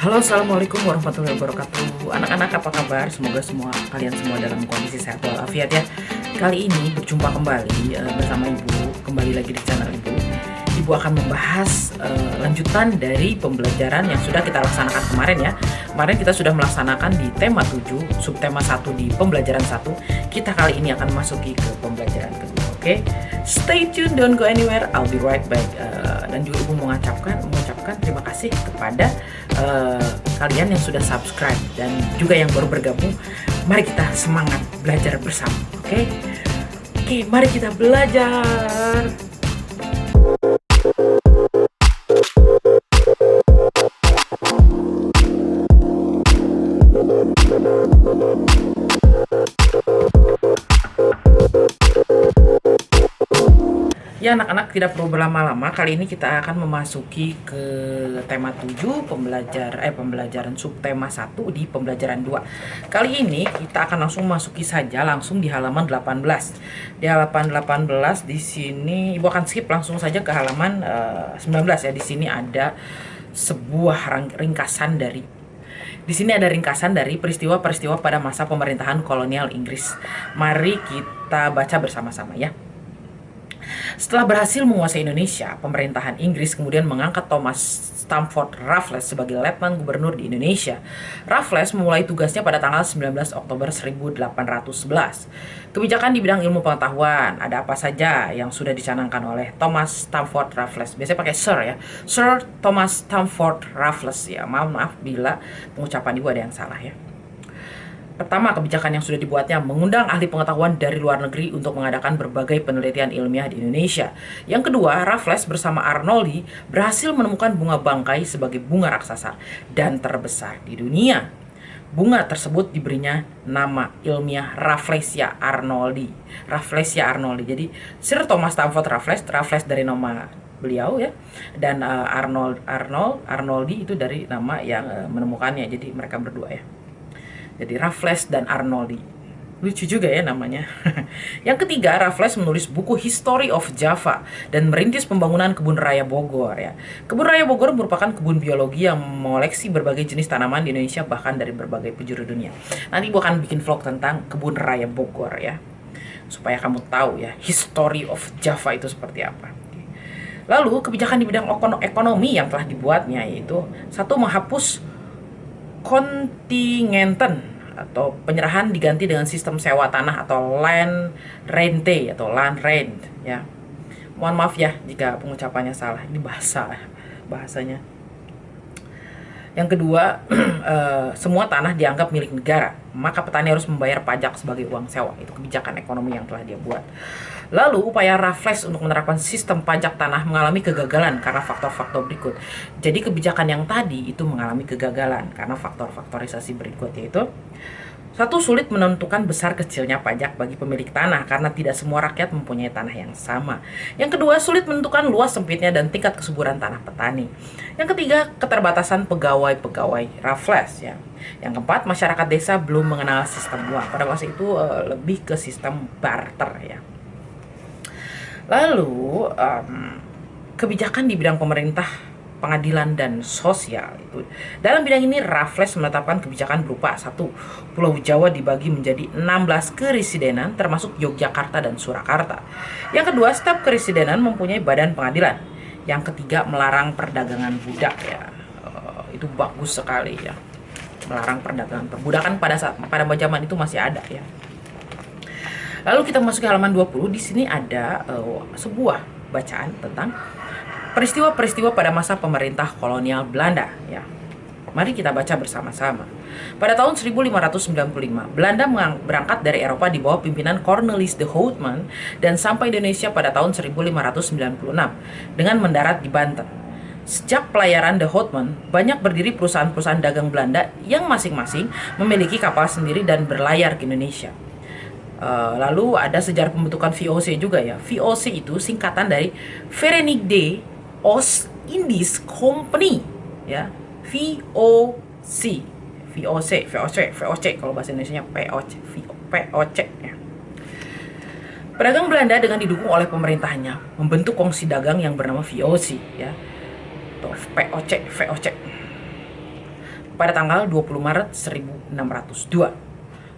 Halo, assalamualaikum warahmatullahi wabarakatuh. Anak-anak, apa kabar? Semoga kalian semua dalam kondisi sehat walafiat ya. Kali ini berjumpa kembali bersama Ibu, kembali lagi di channel Ibu. Ibu akan membahas lanjutan dari pembelajaran yang sudah kita laksanakan kemarin ya. Kemarin kita sudah melaksanakan di tema 7, subtema 1 di pembelajaran 1. Kita kali ini akan masuki ke pembelajaran kedua, oke? Stay tuned, don't go anywhere, I'll be right back. Dan juga Ibu mengucapkan terima kasih kepada kalian yang sudah subscribe dan juga yang baru bergabung. Mari kita semangat belajar bersama, oke? Oke, mari kita belajar. Ya anak-anak, tidak perlu berlama-lama. Kali ini kita akan memasuki ke tema 7 pembelajaran subtema 1 di pembelajaran 2. Kali ini kita akan langsung langsung di halaman 18. Di halaman 18 di sini Ibu akan skip langsung saja ke halaman 19 ya. Di sini ada sebuah ringkasan dari peristiwa-peristiwa pada masa pemerintahan kolonial Inggris. Mari kita baca bersama-sama ya. Setelah berhasil menguasai Indonesia, pemerintahan Inggris kemudian mengangkat Thomas Stamford Raffles sebagai Letnan Gubernur di Indonesia. Raffles memulai tugasnya pada tanggal 19 Oktober 1811. Kebijakan di bidang ilmu pengetahuan, ada apa saja yang sudah dicanangkan oleh Thomas Stamford Raffles. Biasanya pakai Sir ya. Sir Thomas Stamford Raffles ya. Maaf bila pengucapan Ibu ada yang salah ya. Pertama, kebijakan yang sudah dibuatnya mengundang ahli pengetahuan dari luar negeri untuk mengadakan berbagai penelitian ilmiah di Indonesia. Yang kedua, Raffles bersama Arnoldi berhasil menemukan bunga bangkai sebagai bunga raksasa dan terbesar di dunia. Bunga tersebut diberinya nama ilmiah Rafflesia Arnoldi. Rafflesia Arnoldi. Jadi Sir Thomas Stamford Raffles dari nama beliau ya, dan Arnoldi itu dari nama yang menemukannya. Jadi mereka berdua ya. Jadi Raffles dan Arnoldi. Lucu juga ya namanya. Yang ketiga, Raffles menulis buku History of Java dan merintis pembangunan kebun raya Bogor ya. Kebun raya Bogor merupakan kebun biologi yang mengoleksi berbagai jenis tanaman di Indonesia bahkan dari berbagai penjuru dunia. Nanti Ibu akan bikin vlog tentang kebun raya Bogor ya. Supaya kamu tahu ya History of Java itu seperti apa. Lalu kebijakan di bidang ekonomi yang telah dibuatnya yaitu satu, menghapus kontingenten atau penyerahan diganti dengan sistem sewa tanah atau land rente atau land rent ya. Mohon maaf ya jika pengucapannya salah, ini bahasanya. Yang kedua, semua tanah dianggap milik negara, maka petani harus membayar pajak sebagai uang sewa. Itu kebijakan ekonomi yang telah dia buat. Lalu upaya Raffles untuk menerapkan sistem pajak tanah mengalami kegagalan karena faktor-faktor berikut. Jadi kebijakan yang tadi itu mengalami kegagalan karena faktor-faktorisasi berikut, yaitu satu, sulit menentukan besar kecilnya pajak bagi pemilik tanah karena tidak semua rakyat mempunyai tanah yang sama. Yang kedua, sulit menentukan luas sempitnya dan tingkat kesuburan tanah petani. Yang ketiga, keterbatasan pegawai Raffles ya. Yang keempat, masyarakat desa belum mengenal sistem uang. Pada masa itu lebih ke sistem barter ya. Lalu kebijakan di bidang pemerintah, pengadilan dan sosial itu. Dalam bidang ini Raffles menetapkan kebijakan berupa satu, Pulau Jawa dibagi menjadi 16 keresidenan termasuk Yogyakarta dan Surakarta. Yang kedua, setiap keresidenan mempunyai badan pengadilan. Yang ketiga, melarang perdagangan budak ya. Itu bagus sekali ya. Melarang perdagangan perbudakan pada zaman itu masih ada ya. Lalu kita masuk ke halaman 20. Di sini ada sebuah bacaan tentang peristiwa-peristiwa pada masa pemerintah kolonial Belanda ya. Mari kita baca bersama-sama. Pada tahun 1595, Belanda berangkat dari Eropa di bawah pimpinan Cornelis de Houtman dan sampai Indonesia pada tahun 1596 dengan mendarat di Banten. Sejak pelayaran de Houtman, banyak berdiri perusahaan-perusahaan dagang Belanda yang masing-masing memiliki kapal sendiri dan berlayar ke Indonesia. Lalu ada sejarah pembentukan VOC juga ya. VOC itu singkatan dari Verenigde Oost-Indisch Compagnie ya. VOC kalau bahasa Indonesianya POC ya. Pedagang Belanda dengan didukung oleh pemerintahnya membentuk kongsi dagang yang bernama VOC ya. Atau VOC. pada tanggal 20 Maret 1602.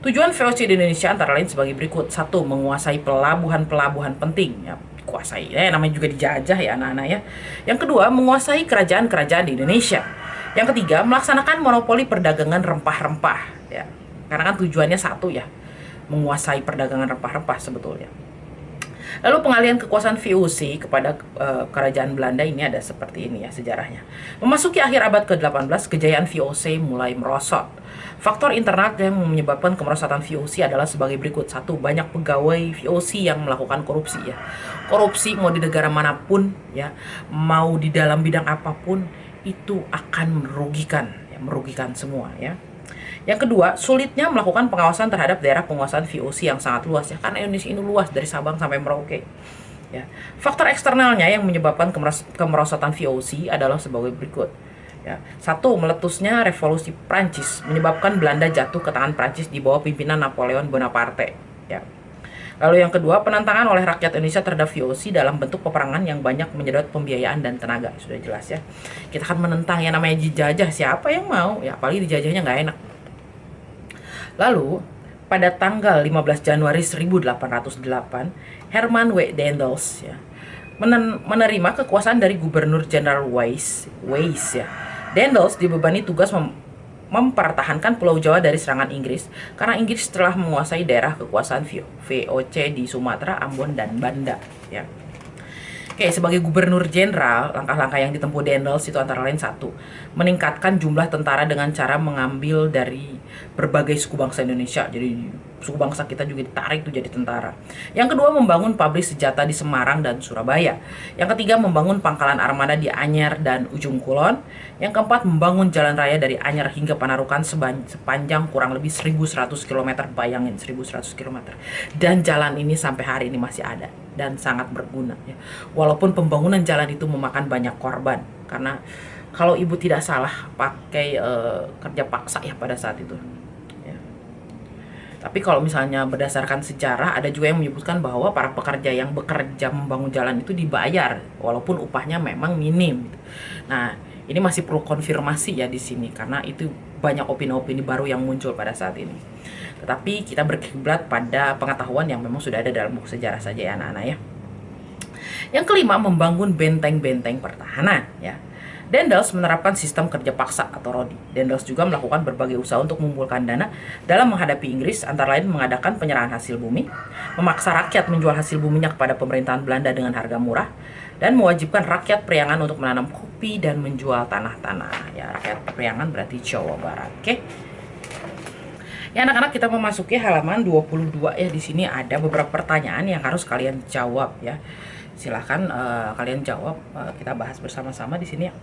Tujuan VOC di Indonesia antara lain sebagai berikut. 1. Menguasai pelabuhan-pelabuhan penting. Ya, kuasai. Namanya juga dijajah ya anak-anak ya. Yang kedua, menguasai kerajaan-kerajaan di Indonesia. Yang ketiga, melaksanakan monopoli perdagangan rempah-rempah. Ya, karena kan tujuannya satu ya, menguasai perdagangan rempah-rempah sebetulnya. Lalu pengalihan kekuasaan VOC kepada kerajaan Belanda ini ada seperti ini ya sejarahnya. Memasuki akhir abad ke-18, kejayaan VOC mulai merosot. Faktor internal yang menyebabkan kemerosotan VOC adalah sebagai berikut. 1. Banyak pegawai VOC yang melakukan korupsi ya. Korupsi mau di negara manapun ya, mau di dalam bidang apapun itu akan merugikan semua ya. Yang kedua, sulitnya melakukan pengawasan terhadap daerah penguasaan VOC yang sangat luas ya, karena Indonesia ini luas dari Sabang sampai Merauke. Ya. Faktor eksternalnya yang menyebabkan kemerosotan VOC adalah sebagai berikut. Ya. 1. Meletusnya revolusi Prancis menyebabkan Belanda jatuh ke tangan Prancis di bawah pimpinan Napoleon Bonaparte. Ya. Lalu yang kedua, penentangan oleh rakyat Indonesia terhadap VOC dalam bentuk peperangan yang banyak menyedot pembiayaan dan tenaga. Sudah jelas ya. Kita akan menentang yang namanya dijajah, siapa yang mau? Ya, apalagi dijajahnya nggak enak. Lalu, pada tanggal 15 Januari 1808, Herman W. Daendels ya, menerima kekuasaan dari Gubernur Jenderal Wyse ya. Daendels dibebani tugas mempertahankan Pulau Jawa dari serangan Inggris karena Inggris telah menguasai daerah kekuasaan VOC di Sumatera, Ambon, dan Banda ya. Oke, sebagai gubernur jenderal, langkah-langkah yang ditempuh Daendels itu antara lain 1. Meningkatkan jumlah tentara dengan cara mengambil dari berbagai suku bangsa Indonesia. Jadi suku bangsa kita juga ditarik tuh jadi tentara. Yang kedua, membangun pabrik senjata di Semarang dan Surabaya. Yang ketiga, membangun pangkalan armada di Anyer dan Ujung Kulon. Yang keempat, membangun jalan raya dari Anyer hingga Panarukan sepanjang kurang lebih 1100 km. Bayangin 1100 km. Dan jalan ini sampai hari ini masih ada dan sangat berguna ya. Walaupun pembangunan jalan itu memakan banyak korban, karena kalau ibu tidak salah pakai kerja paksa ya pada saat itu ya. Tapi kalau misalnya berdasarkan sejarah, ada juga yang menyebutkan bahwa para pekerja yang bekerja membangun jalan itu dibayar walaupun upahnya memang minim gitu. Nah, ini masih perlu konfirmasi ya di sini, karena itu banyak opini-opini baru yang muncul pada saat ini. Tetapi kita berkiblat pada pengetahuan yang memang sudah ada dalam buku sejarah saja ya anak-anak ya. Yang kelima, membangun benteng-benteng pertahanan ya. Daendels menerapkan sistem kerja paksa atau rodi. Daendels juga melakukan berbagai usaha untuk mengumpulkan dana dalam menghadapi Inggris, antara lain mengadakan penyerahan hasil bumi, memaksa rakyat menjual hasil buminya kepada pemerintahan Belanda dengan harga murah, dan mewajibkan rakyat Priangan untuk menanam kopi dan menjual tanah-tanah. Ya, rakyat Priangan berarti Jawa Barat. Oke. Ya anak-anak, kita memasuki halaman 22 ya. Di sini ada beberapa pertanyaan yang harus kalian jawab ya. Silahkan kalian jawab, kita bahas bersama-sama di sini ya.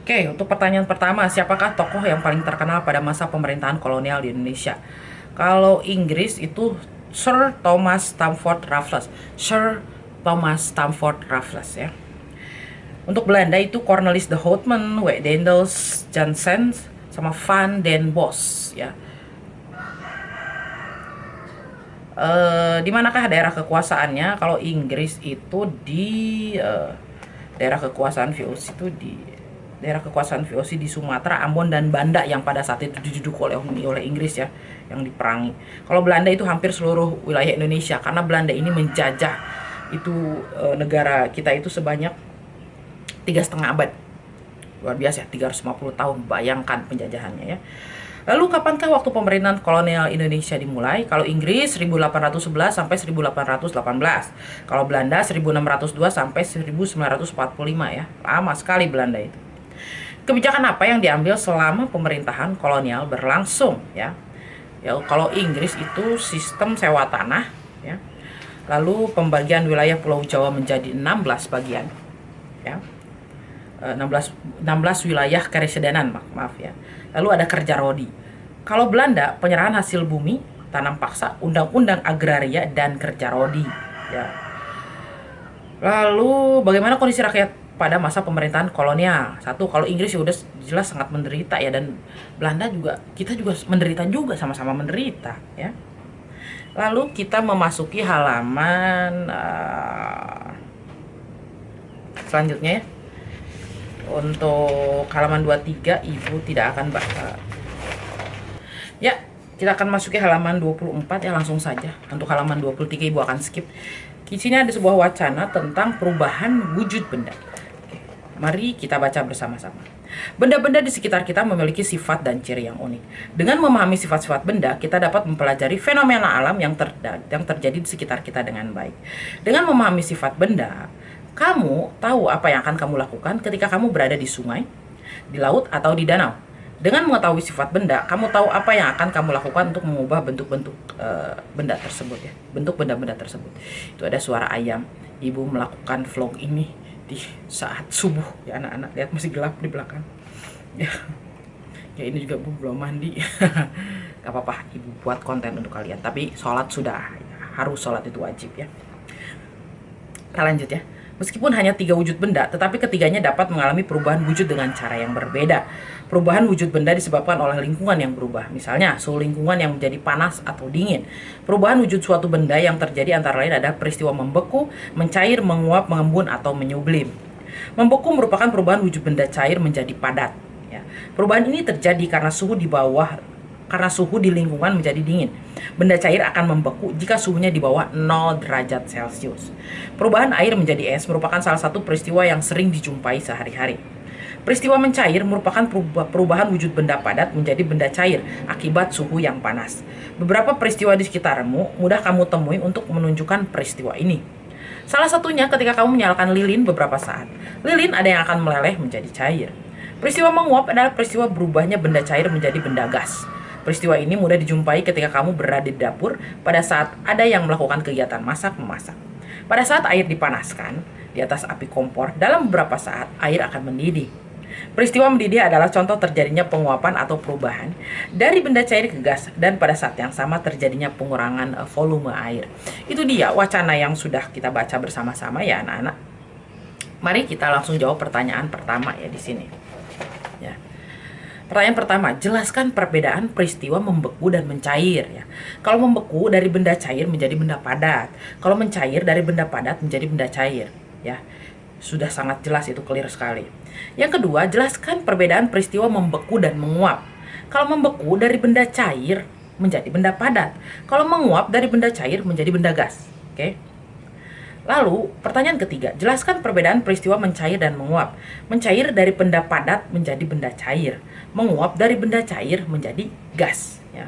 Oke, untuk pertanyaan pertama, siapakah tokoh yang paling terkenal pada masa pemerintahan kolonial di Indonesia? Kalau Inggris itu Sir Thomas Stamford Raffles. Sir Thomas Stamford Raffles ya. Untuk Belanda itu Cornelis de Houtman, W. Daendels, Jansen, sama Van den Bosch ya. Di manakah daerah kekuasaannya? Kalau Inggris itu di daerah kekuasaan VOC itu di daerah kekuasaan VOC di Sumatera, Ambon, dan Banda yang pada saat itu diduduk oleh Inggris ya, yang diperangi. Kalau Belanda itu hampir seluruh wilayah Indonesia, karena Belanda ini menjajah itu negara kita itu sebanyak 3,5 abad. Luar biasa, 350 tahun. Bayangkan penjajahannya ya. Lalu kapankah waktu pemerintahan kolonial Indonesia dimulai? Kalau Inggris 1811 sampai 1818. Kalau Belanda 1602 sampai 1945 ya. Lama sekali Belanda itu. Kebijakan apa yang diambil selama pemerintahan kolonial berlangsung ya? Ya, kalau Inggris itu sistem sewa tanah ya. Lalu pembagian wilayah Pulau Jawa menjadi 16 bagian ya. 16 wilayah keresiden, maaf ya. Lalu ada kerja rodi. Kalau Belanda, penyerahan hasil bumi, tanam paksa, undang-undang agraria, dan kerja rodi ya. Lalu bagaimana kondisi rakyat pada masa pemerintahan kolonial? 1, kalau Inggris ya udah jelas sangat menderita ya, dan Belanda juga, kita juga menderita juga, sama-sama menderita ya. Lalu kita memasuki halaman selanjutnya ya. Untuk halaman 23 Ibu tidak akan baca. Ya, kita akan masuki halaman 24 ya, langsung saja. Untuk halaman 23 Ibu akan skip. Di sini ada sebuah wacana tentang perubahan wujud benda. Mari kita baca bersama-sama. Benda-benda di sekitar kita memiliki sifat dan ciri yang unik. Dengan memahami sifat-sifat benda, kita dapat mempelajari fenomena alam yang terjadi di sekitar kita dengan baik. Dengan memahami sifat benda, kamu tahu apa yang akan kamu lakukan ketika kamu berada di sungai, di laut, atau di danau. Dengan mengetahui sifat benda, kamu tahu apa yang akan kamu lakukan untuk mengubah bentuk-bentuk benda tersebut ya. Bentuk benda-benda tersebut. Itu ada suara ayam. Ibu melakukan vlog ini di saat subuh ya anak-anak. Lihat masih gelap di belakang. Ya. Ya ini juga Bu belum mandi. Gak apa-apa, Ibu buat konten untuk kalian. Tapi sholat sudah. Harus sholat itu wajib ya. Kita lanjut ya. Meskipun hanya 3 wujud benda, tetapi ketiganya dapat mengalami perubahan wujud dengan cara yang berbeda. Perubahan wujud benda disebabkan oleh lingkungan yang berubah. Misalnya, suhu lingkungan yang menjadi panas atau dingin. Perubahan wujud suatu benda yang terjadi antara lain adalah peristiwa membeku, mencair, menguap, mengembun, atau menyublim. Membeku merupakan perubahan wujud benda cair menjadi padat. Ya. Perubahan ini terjadi karena suhu di lingkungan menjadi dingin. Benda cair akan membeku jika suhunya di bawah 0 derajat Celcius. Perubahan air menjadi es merupakan salah satu peristiwa yang sering dijumpai sehari-hari. Peristiwa mencair merupakan perubahan wujud benda padat menjadi benda cair akibat suhu yang panas. Beberapa peristiwa di sekitarmu mudah kamu temui untuk menunjukkan peristiwa ini. Salah satunya ketika kamu menyalakan lilin beberapa saat. Lilin ada yang akan meleleh menjadi cair. Peristiwa menguap adalah peristiwa berubahnya benda cair menjadi benda gas. Peristiwa ini mudah dijumpai ketika kamu berada di dapur pada saat ada yang melakukan kegiatan masak-memasak. Pada saat air dipanaskan di atas api kompor, dalam beberapa saat air akan mendidih. Peristiwa mendidih adalah contoh terjadinya penguapan atau perubahan dari benda cair ke gas, dan pada saat yang sama terjadinya pengurangan volume air. Itu dia wacana yang sudah kita baca bersama-sama ya anak-anak. Mari kita langsung jawab pertanyaan pertama ya di sini. Ya. Pertanyaan pertama, jelaskan perbedaan peristiwa membeku dan mencair ya. Kalau membeku dari benda cair menjadi benda padat. Kalau mencair dari benda padat menjadi benda cair ya. Sudah sangat jelas, itu clear sekali. Yang kedua, jelaskan perbedaan peristiwa membeku dan menguap. Kalau membeku dari benda cair menjadi benda padat. Kalau menguap dari benda cair menjadi benda gas. Oke. Lalu, pertanyaan ketiga, jelaskan perbedaan peristiwa mencair dan menguap. Mencair dari benda padat menjadi benda cair. Menguap dari benda cair menjadi gas. Ya.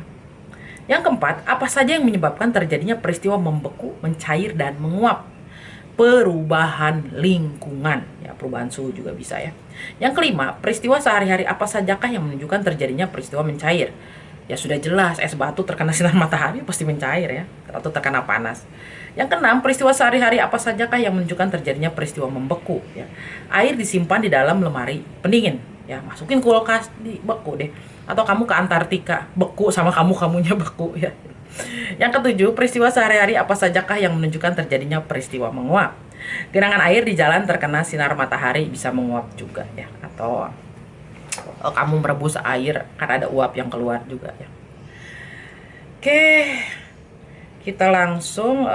Yang keempat, apa saja yang menyebabkan terjadinya peristiwa membeku, mencair, dan menguap? Perubahan lingkungan, ya, perubahan suhu juga bisa ya. Yang kelima, peristiwa sehari-hari apa sajakah yang menunjukkan terjadinya peristiwa mencair? Ya sudah jelas, es batu terkena sinar matahari pasti mencair ya, atau terkena panas. Yang keenam, peristiwa sehari-hari apa sajakah yang menunjukkan terjadinya peristiwa membeku ya. Air disimpan di dalam lemari pendingin ya, masukin kulkas dibeku deh. Atau kamu ke Antartika beku sama kamunya beku ya. Yang ketujuh, peristiwa sehari-hari apa sajakah yang menunjukkan terjadinya peristiwa menguap? Genangan air di jalan terkena sinar matahari bisa menguap juga ya. Atau kamu merebus air kan ada uap yang keluar juga ya. Oke, kita langsung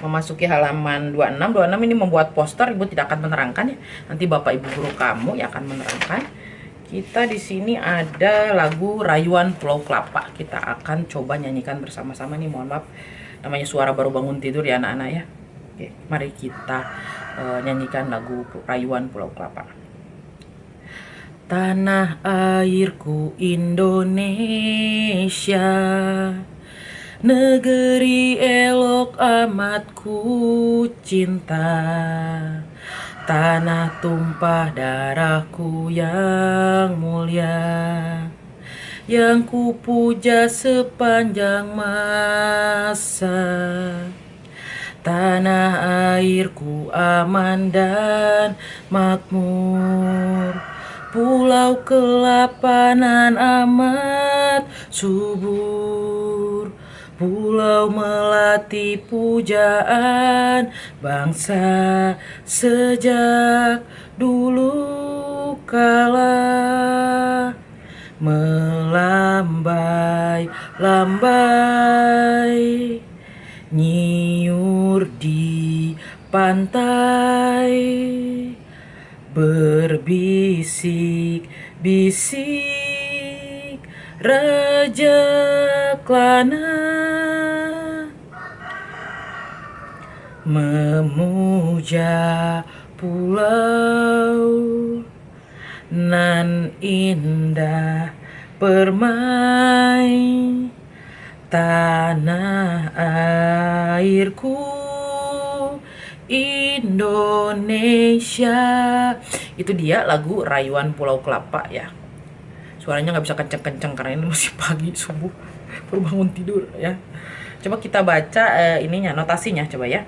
memasuki halaman 26. 26 ini membuat poster, Ibu tidak akan menerangkan ya. Nanti Bapak Ibu guru kamu yang akan menerangkan. Kita di sini ada lagu Rayuan Pulau Kelapa. Kita akan coba nyanyikan bersama-sama nih. Mohon maaf, namanya suara baru bangun tidur ya anak-anak ya. Oke, mari kita nyanyikan lagu Rayuan Pulau Kelapa. Tanah airku Indonesia, negeri elok amat ku cinta. Tanah tumpah darahku yang mulia, yang ku puja sepanjang masa. Tanah airku aman dan makmur, Pulau Kelapa nan amat subur. Pulau melati pujaan bangsa sejak dulu kala. Melambai-lambai nyiur di pantai, berbisik-bisik rejeklana memuja pulau nan indah permai tanah airku Indonesia. Itu dia lagu Rayuan Pulau Kelapa ya. Suaranya nggak bisa kenceng-kenceng karena ini masih pagi subuh baru bangun tidur ya. Coba kita baca ininya, notasinya coba ya.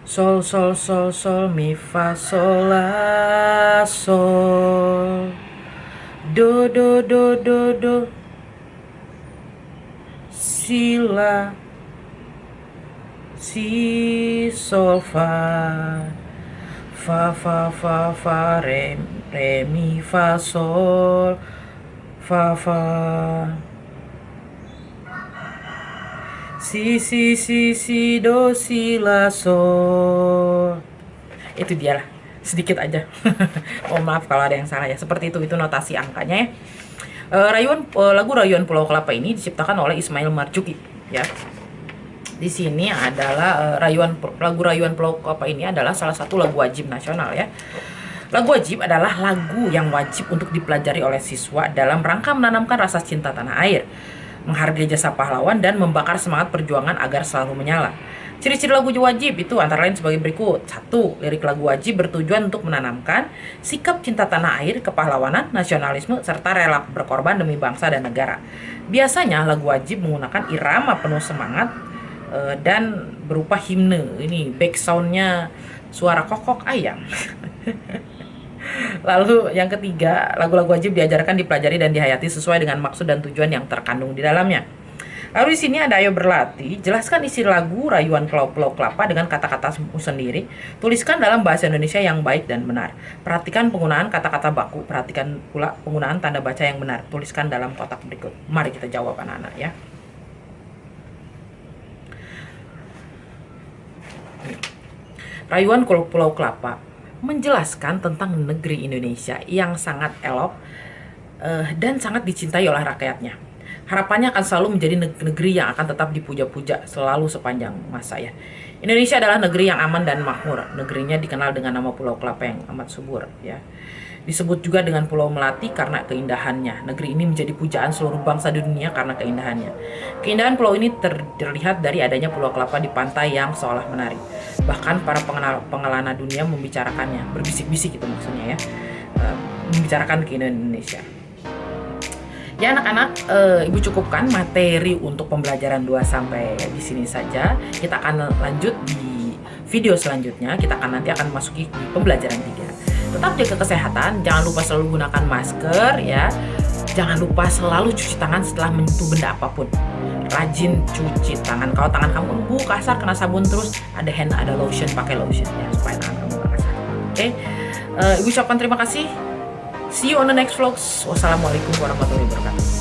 Sol sol sol sol mi fa sol la sol do do do do do si la si sol fa fa fa fa fa re mi fa sol fa fa si si si si do si la sol. Itu dia lah, sedikit aja. Oh maaf kalau ada yang salah ya. Seperti itu notasi angkanya ya. Lagu Rayuan Pulau Kelapa ini diciptakan oleh Ismail Marzuki ya. Di sini adalah lagu Rayuan Pulau Kelapa ini adalah salah satu lagu wajib nasional ya. Lagu wajib adalah lagu yang wajib untuk dipelajari oleh siswa dalam rangka menanamkan rasa cinta tanah air, menghargai jasa pahlawan, dan membakar semangat perjuangan agar selalu menyala. Ciri-ciri lagu wajib itu antara lain sebagai berikut. 1. Lirik lagu wajib bertujuan untuk menanamkan sikap cinta tanah air, kepahlawanan, nasionalisme, serta rela berkorban demi bangsa dan negara. Biasanya lagu wajib menggunakan irama penuh semangat dan berupa himne. Ini back soundnya suara kokok ayam. Lalu yang ketiga, lagu-lagu wajib diajarkan, dipelajari, dan dihayati sesuai dengan maksud dan tujuan yang terkandung di dalamnya. Lalu di sini ada ayo berlatih, jelaskan isi lagu Rayuan Pulau Kelapa dengan kata-katamu sendiri. Tuliskan dalam bahasa Indonesia yang baik dan benar. Perhatikan penggunaan kata-kata baku, perhatikan pula penggunaan tanda baca yang benar. Tuliskan dalam kotak berikut. Mari kita jawab anak-anak ya. Rayuan Pulau Kelapa menjelaskan tentang negeri Indonesia yang sangat elok dan sangat dicintai oleh rakyatnya. Harapannya akan selalu menjadi negeri yang akan tetap dipuja-puja selalu sepanjang masa ya. Indonesia adalah negeri yang aman dan makmur. Negerinya dikenal dengan nama Pulau Kelapa yang amat subur ya. Disebut juga dengan Pulau Melati karena keindahannya. Negeri ini menjadi pujaan seluruh bangsa di dunia karena keindahannya. Keindahan pulau ini terlihat dari adanya Pulau Kelapa di pantai yang seolah menari. Bahkan para pengelana dunia membicarakannya, berbisik-bisik itu maksudnya ya, membicarakan keindahan Indonesia. Ya anak-anak, Ibu cukupkan materi untuk pembelajaran 2 sampai di sini saja. Kita akan lanjut di video selanjutnya. Kita nanti akan masuki di pembelajaran 3. Tetap jaga kesehatan, jangan lupa selalu gunakan masker ya. Jangan lupa selalu cuci tangan setelah menyentuh benda apapun. Rajin cuci tangan. Kalau tangan kamu lembut, kasar, kena sabun terus, ada hand, ada lotion, pakai lotion ya supaya tangan kamu gak kasar. Oke. Ibu ucapkan terima kasih. See you on the next vlogs. Wassalamualaikum warahmatullahi wabarakatuh.